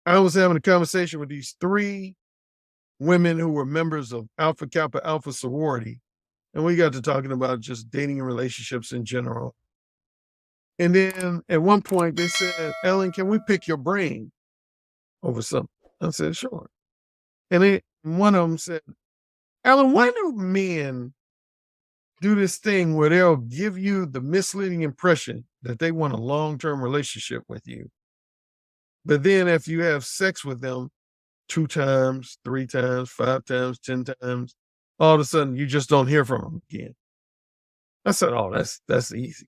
I was having a conversation with these three women who were members of Alpha Kappa Alpha sorority. And we got to talking about just dating and relationships in general. And then at one point they said, Ellen, can we pick your brain over something? I said, sure. And then one of them said, Ellen, why do men do this thing where they'll give you the misleading impression that they want a long-term relationship with you? But then if you have sex with them 2 times, 3 times, 5 times, 10 times, all of a sudden you just don't hear from them again. I said, oh, that's easy.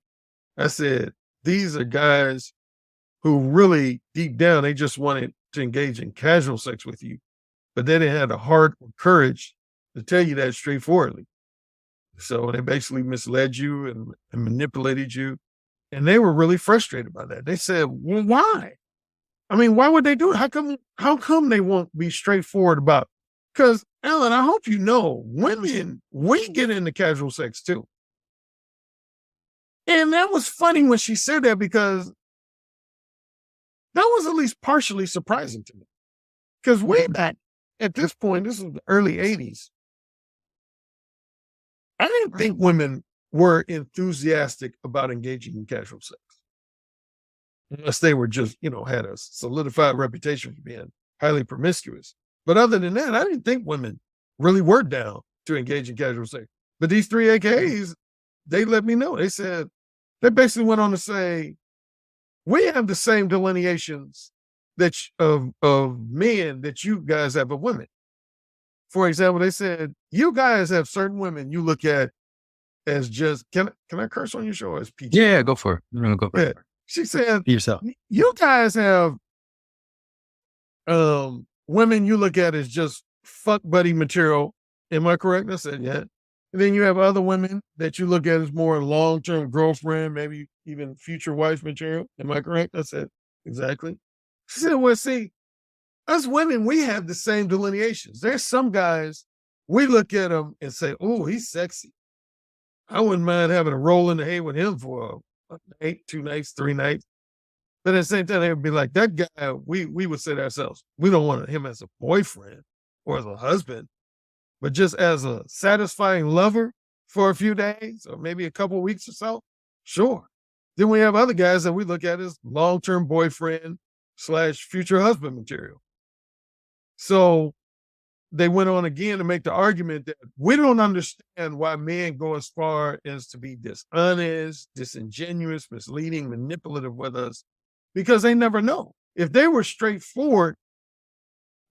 I said, these are guys who really deep down, they just wanted to engage in casual sex with you, but they didn't have the heart or courage to tell you that straightforwardly. So they basically misled you and manipulated you. And they were really frustrated by that. They said, well, why? I mean, why would they do it? How come they won't be straightforward about it? Because, Ellen, I hope you know, women, we get into casual sex too. And that was funny when she said that, because that was at least partially surprising to me. Because way back at this point, this was the early 80s, I didn't think women were enthusiastic about engaging in casual sex. Unless they were just, had a solidified reputation for being highly promiscuous. But other than that, I didn't think women really were down to engage in casual sex. But these 3 AKAs, they let me know. They said, they basically went on to say, we have the same delineations that of men that you guys have of women. For example, they said, you guys have certain women you look at as just, can I curse on your show as PG? Yeah, go for it. No, go for it. She said, Be yourself. You guys have women you look at as just fuck buddy material. Am I correct? I said, yeah. And then you have other women that you look at as more long-term girlfriend, maybe even future wife material. Am I correct? I said, exactly. She said, well, see, us women, we have the same delineations. There's some guys, we look at them and say, oh, he's sexy. I wouldn't mind having a roll in the hay with him for a night, 2 nights, 3 nights. But at the same time, they would be like, that guy, we would say to ourselves, we don't want him as a boyfriend or as a husband, but just as a satisfying lover for a few days or maybe a couple of weeks or so. Sure. Then we have other guys that we look at as long-term boyfriend / future husband material. So they went on again to make the argument that we don't understand why men go as far as to be dishonest, disingenuous, misleading, manipulative with us, because they never know. If they were straightforward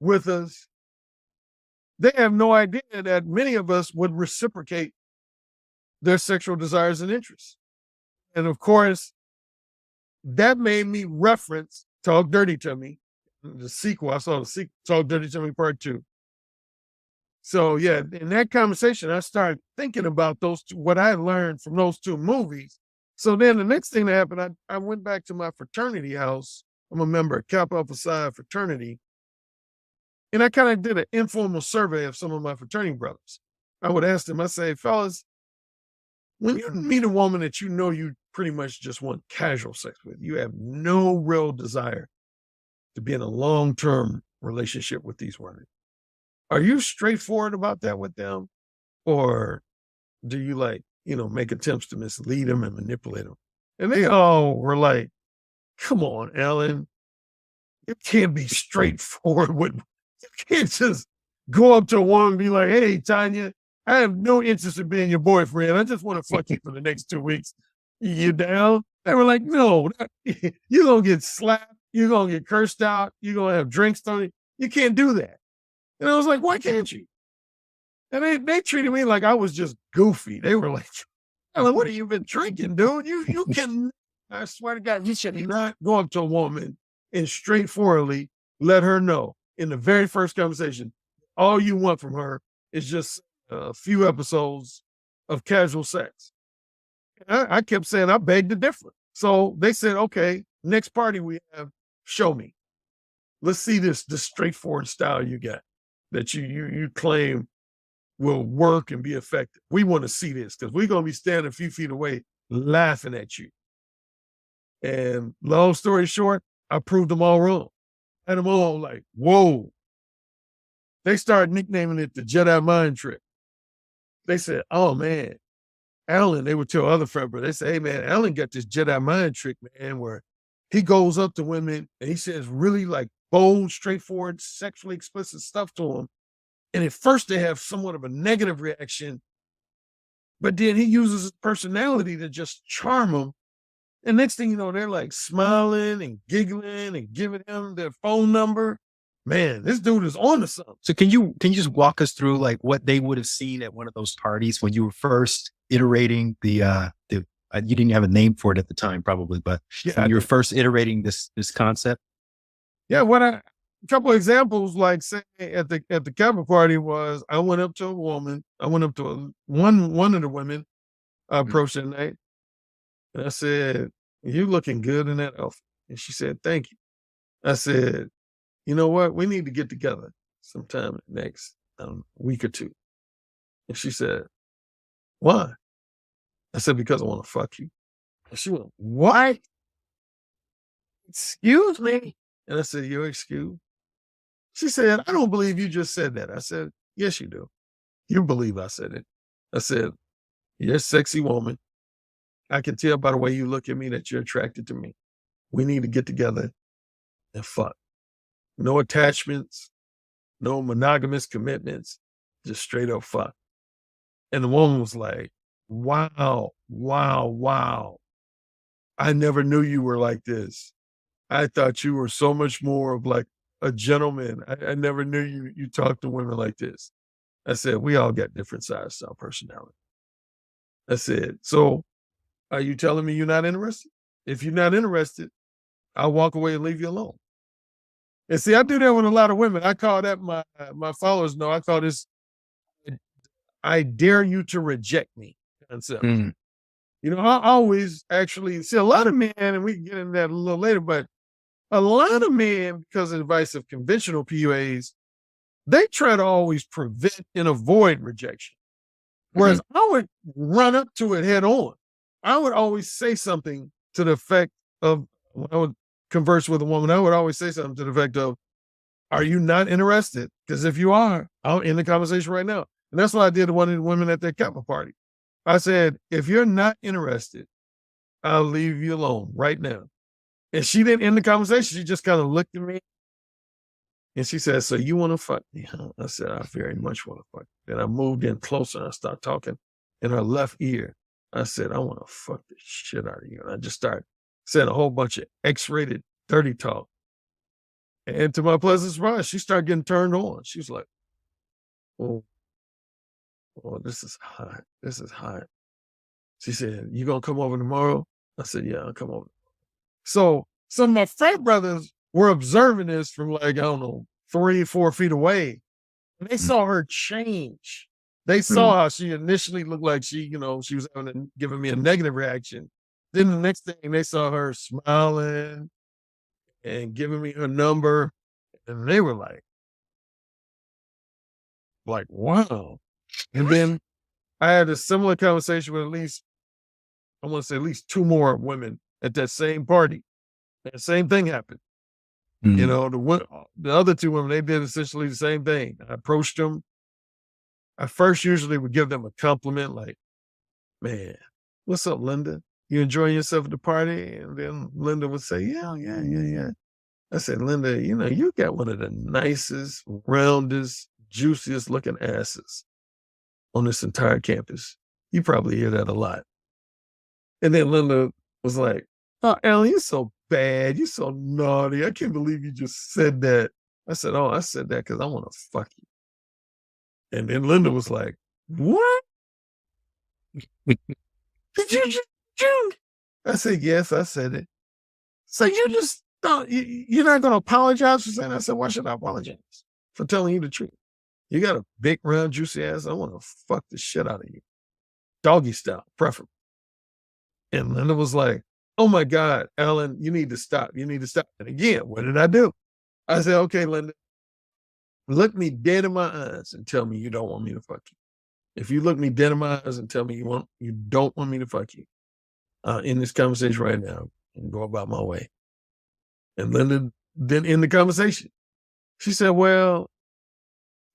with us, they have no idea that many of us would reciprocate their sexual desires and interests. And of course, that made me reference Talk Dirty to Me, the sequel. I saw the sequel, Talk Dirty to Me Part 2. So yeah, in that conversation, I started thinking about those two, what I learned from those 2 movies. So then the next thing that happened, I went back to my fraternity house. I'm a member of Kappa Alpha Psi fraternity. And I kind of did an informal survey of some of my fraternity brothers. I would ask them, I say, fellas, when you meet a woman that you pretty much just want casual sex with, you have no real desire to be in a long-term relationship with these women, are you straightforward about that with them? Or do you make attempts to mislead them and manipulate them? And they all were like, come on, Ellen, you can't be straightforward with, you can't just go up to a woman and be like, hey, Tanya, I have no interest in being your boyfriend. I just want to fuck you for the next 2 weeks. You down? They were like, no, you're going to get slapped. You're going to get cursed out. You're going to have drinks thrown. You can't do that. And I was like, why can't you? And they treated me like I was just goofy. They were like, Ellen, what have you been drinking, dude? You can, I swear to God, you should not go up to a woman and straightforwardly let her know in the very first conversation, all you want from her is just a few episodes of casual sex. I kept saying, I beg to differ. So they said, okay, next party we have, show me. Let's see this straightforward style you got that you claim will work and be effective. We want to see this because we're going to be standing a few feet away laughing at you. And long story short, I proved them all wrong. And I'm all like, whoa. They started nicknaming it the Jedi mind trick. They said, oh man, Alan, they would tell other friends, but they say, hey man, Alan got this Jedi mind trick, man, where he goes up to women and he says really like bold, straightforward, sexually explicit stuff to them. And at first they have somewhat of a negative reaction, but then he uses his personality to just charm them. And next thing you know, they're like smiling and giggling and giving him their phone number. Man, this dude is on to something. So can you just walk us through like what they would have seen at one of those parties when you were first iterating you didn't have a name for it at the time probably, but when you were first iterating this concept? Yeah, a couple of examples, like say at the cover party was I went up to a woman. I went up to one of the women I approached that night. And I said, you looking good in that outfit. And she said, thank you. I said, you know what? We need to get together sometime next week or two. And she said, why? I said, because I want to fuck you. And she went, what? Excuse me? And I said, you're excused. She said, I don't believe you just said that. I said, yes, you do. You believe I said it. I said, you're a sexy woman. I can tell by the way you look at me that you're attracted to me. We need to get together and fuck. No attachments, no monogamous commitments, just straight up fuck. And the woman was like, wow, wow, wow. I never knew you were like this. I thought you were so much more of like a gentleman. I never knew you talked to women like this. I said, we all got different sides to our personality. I said, so are you telling me you're not interested? If you're not interested, I'll walk away and leave you alone. And see, I do that with a lot of women. I call that my followers know. I call this, I dare you to reject me concept. You know, I always actually see a lot of men, and we can get into that a little later, but a lot of men, because of the advice of conventional PUAs, they try to always prevent and avoid rejection. Whereas I would run up to it head on. I would always say something to the effect of, when I would converse with a woman, I would always say something to the effect of, are you not interested? Because if you are, I'll end the conversation right now. And that's what I did to one of the women at that Kappa party. I said, if you're not interested, I'll leave you alone right now. And she didn't end the conversation. She just kind of looked at me and she said, so you want to fuck me? Huh? I said, I very much want to fuck you. Then I moved in closer and I started talking in her left ear. I said, I want to fuck the shit out of you. And I just started saying a whole bunch of X-rated dirty talk. And to my pleasant surprise, she started getting turned on. She was like, oh, this is hot. This is hot. She said, you gonna come over tomorrow? I said, yeah, I'll come over. So some of my frat brothers were observing this from like, I don't know, 3-4 feet away. And they saw her change. They saw how she initially looked like she was giving me a negative reaction. Then the next thing they saw her smiling and giving me her number. And they were like, wow. And then I had a similar conversation with I want to say at least 2 more women at that same party. And the same thing happened. You know, the other 2 women, they did essentially the same thing. I approached them. I first usually would give them a compliment like, man, what's up, Linda? You enjoying yourself at the party? And then Linda would say, yeah. I said, Linda, you got one of the nicest, roundest, juiciest looking asses on this entire campus. You probably hear that a lot. And then Linda was like, oh, Alan, you're so bad. You're so naughty. I can't believe you just said that. I said, oh, I said that because I want to fuck you. And then Linda was like, what? Did you just do? I said, yes, I said it. So you just thought you're not going to apologize for saying that? I said, why should I apologize for telling you the truth? You got a big, round, juicy ass. I want to fuck the shit out of you. Doggy style, preferably. And Linda was like, oh my God, Alan, you need to stop. You need to stop. And again, what did I do? I said, okay, Linda, look me dead in my eyes and tell me you don't want me to fuck you. If you look me dead in my eyes and tell me you don't want me to fuck you, in this conversation right now and go about my way. And Linda then in the conversation, she said, well,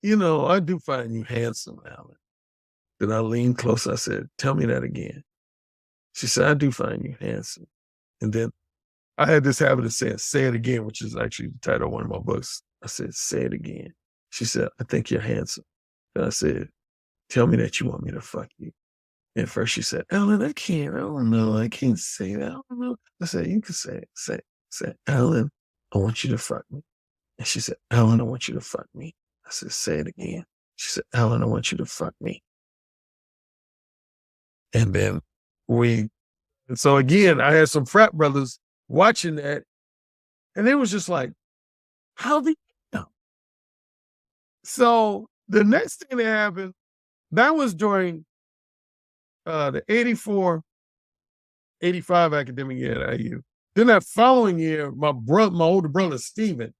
I do find you handsome, Alan. Then I leaned close. I said, tell me that again. She said, I do find you handsome. And then I had this habit of saying, say it again, which is actually the title of one of my books. I said, say it again. She said, I think you're handsome. And I said, tell me that you want me to fuck you. And first she said, Alan, I don't know. I can't say that. I don't know. I said, you can say it. Say, Alan, I want you to fuck me. And she said, Alan, I want you to fuck me. I said, say it again. She said, Alan, I want you to fuck me. And then so again, I had some frat brothers watching that, and they was just like, how do you know? So the next thing that happened, that was during the 84, 85 academic year at IU. Then that following year, my older brother, Steven,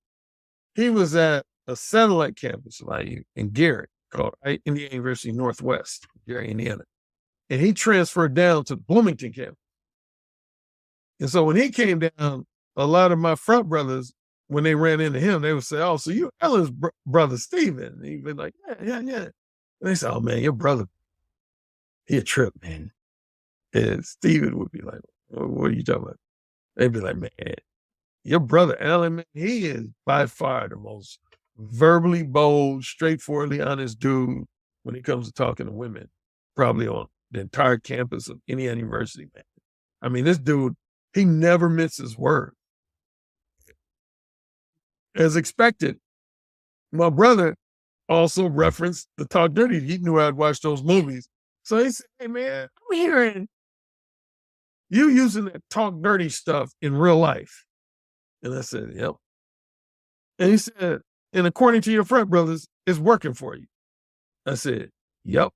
he was at a satellite campus of IU in Gary called Indiana University Northwest, Gary, Indiana. And he transferred down to Bloomington campus. And so when he came down, a lot of my front brothers, when they ran into him, they would say, oh, so you Ellen's brother, Steven. And he'd be like, yeah. And they said, oh, man, your brother, he a trip, man. And Steven would be like, what are you talking about? They'd be like, man, your brother, Ellen, man, he is by far the most verbally bold, straightforwardly honest dude when it comes to talking to women, probably on the entire campus of Indiana University, man. I mean, this dude, he never misses word. As expected, my brother also referenced the Talk Dirty. He knew I'd watched those movies. So he said, hey, man, I'm hearing you using that Talk Dirty stuff in real life. And I said, yep. And he said, and according to your front brothers, it's working for you. I said, yep.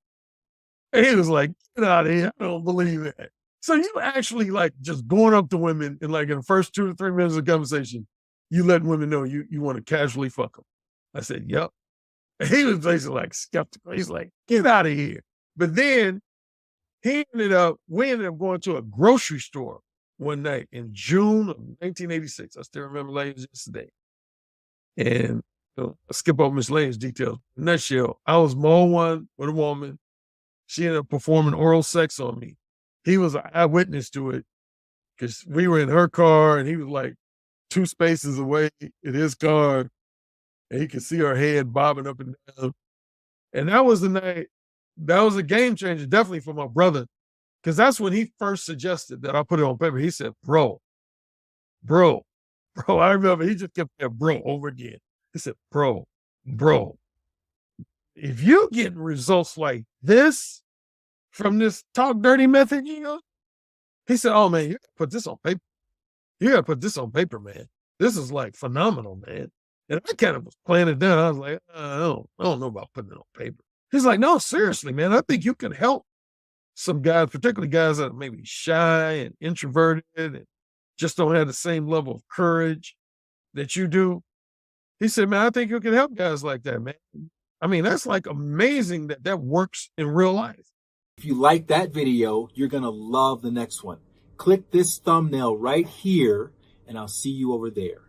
And he was like, get out of here. I don't believe that. So you actually like just going up to women and like in the first 2 to 3 minutes of conversation, you let women know you want to casually fuck them. I said, yep. And he was basically like skeptical. He's like, get out of here. But then we ended up going to a grocery store one night in June of 1986. I still remember like it was yesterday. And I skip over Miss Lane's details. In a nutshell, I was mole one with a woman. She ended up performing oral sex on me. He was an eyewitness to it because we were in her car and he was like 2 spaces away in his car and he could see her head bobbing up and down. And that was the night, that was a game changer, definitely for my brother, because that's when he first suggested that I put it on paper. He said, bro. I remember he just kept saying bro over again. He said, bro, if you're getting results like this from this talk dirty method, he said, oh man, you gotta put this on paper. You gotta put this on paper, man. This is like phenomenal, man. And I kind of was playing it down. I was like, I don't know about putting it on paper. He's like, no, seriously, man. I think you can help some guys, particularly guys that are maybe shy and introverted and just don't have the same level of courage that you do. He said, man, I think you can help guys like that, man. I mean, that's like amazing that works in real life. If you like that video, you're going to love the next one. Click this thumbnail right here, and I'll see you over there.